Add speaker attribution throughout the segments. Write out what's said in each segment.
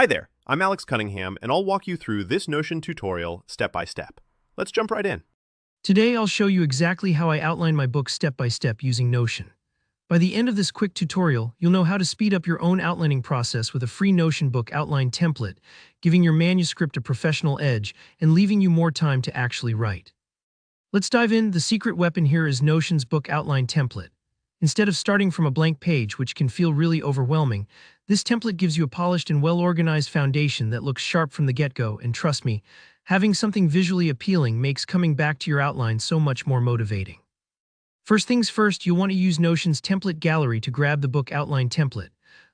Speaker 1: Hi there, I'm Alex Cunningham, and I'll walk you through this Notion tutorial step by step. Let's jump right in.
Speaker 2: Today I'll show you exactly how I outline my book step by step using Notion. By the end of this quick tutorial, you'll know how to speed up your own outlining process with a free Notion book outline template, giving your manuscript a professional edge and leaving you more time to actually write. Let's dive in. The secret weapon here is Notion's book outline template. Instead of starting from a blank page, which can feel really overwhelming, this template gives you a polished and well-organized foundation that looks sharp from the get-go, and trust me, having something visually appealing makes coming back to your outline so much more motivating. First things first, you'll want to use Notion's template gallery to grab the book outline template.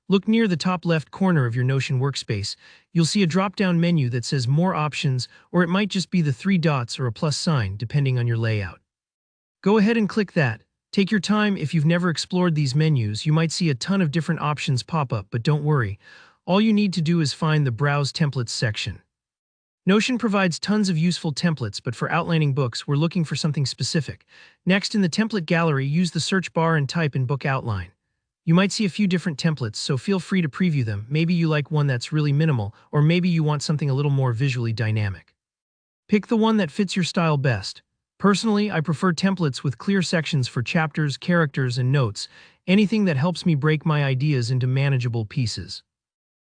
Speaker 2: Look near the top left corner of your Notion workspace. You'll see a drop-down menu that says More Options, or it might just be the three dots or a plus sign, depending on your layout. Go ahead and click that. Take your time. If you've never explored these menus, you might see a ton of different options pop up, but don't worry. All you need to do is find the Browse Templates section. Notion provides tons of useful templates, but for outlining books, we're looking for something specific. Next, in the template gallery, use the search bar and type in Book Outline. You might see a few different templates, so feel free to preview them. Maybe you like one that's really minimal, or maybe you want something a little more visually dynamic. Pick the one that fits your style best. Personally, I prefer templates with clear sections for chapters, characters, and notes, anything that helps me break my ideas into manageable pieces.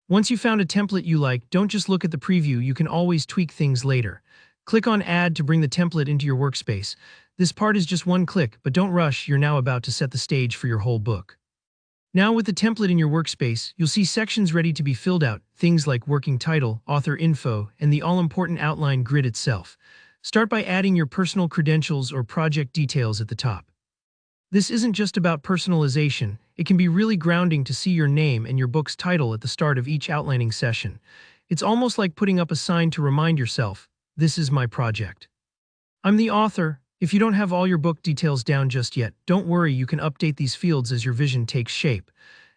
Speaker 2: Once you found a template you like, don't just look at the preview, you can always tweak things later. Click on Add to bring the template into your workspace. This part is just one click, but don't rush, you're now about to set the stage for your whole book. Now with the template in your workspace, you'll see sections ready to be filled out, things like working title, author info, and the all-important outline grid itself. Start by adding your personal credentials or project details at the top. This isn't just about personalization, it can be really grounding to see your name and your book's title at the start of each outlining session. It's almost like putting up a sign to remind yourself, this is my project. I'm the author. If you don't have all your book details down just yet, don't worry, you can update these fields as your vision takes shape.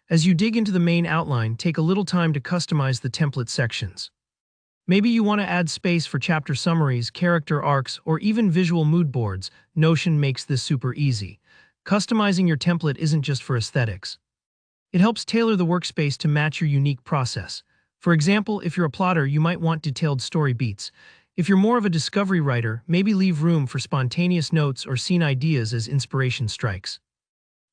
Speaker 2: As you dig into the main outline, take a little time to customize the template sections. Maybe you want to add space for chapter summaries, character arcs, or even visual mood boards. Notion makes this super easy. Customizing your template isn't just for aesthetics. It helps tailor the workspace to match your unique process. For example, if you're a plotter, you might want detailed story beats. If you're more of a discovery writer, maybe leave room for spontaneous notes or scene ideas as inspiration strikes.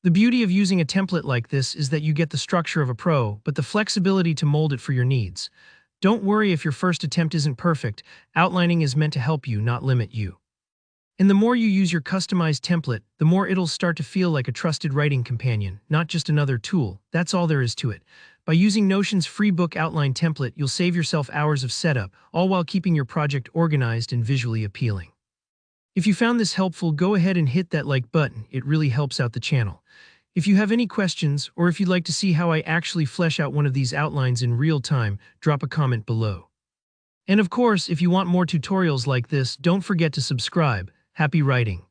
Speaker 2: The beauty of using a template like this is that you get the structure of a pro, but the flexibility to mold it for your needs. Don't worry if your first attempt isn't perfect. Outlining is meant to help you, not limit you. And the more you use your customized template, the more it'll start to feel like a trusted writing companion, not just another tool. That's all there is to it. By using Notion's free book outline template, you'll save yourself hours of setup, all while keeping your project organized and visually appealing. If you found this helpful, go ahead and hit that like button. It really helps out the channel. If you have any questions, or if you'd like to see how I actually flesh out one of these outlines in real time, drop a comment below. And of course, if you want more tutorials like this, don't forget to subscribe. Happy writing!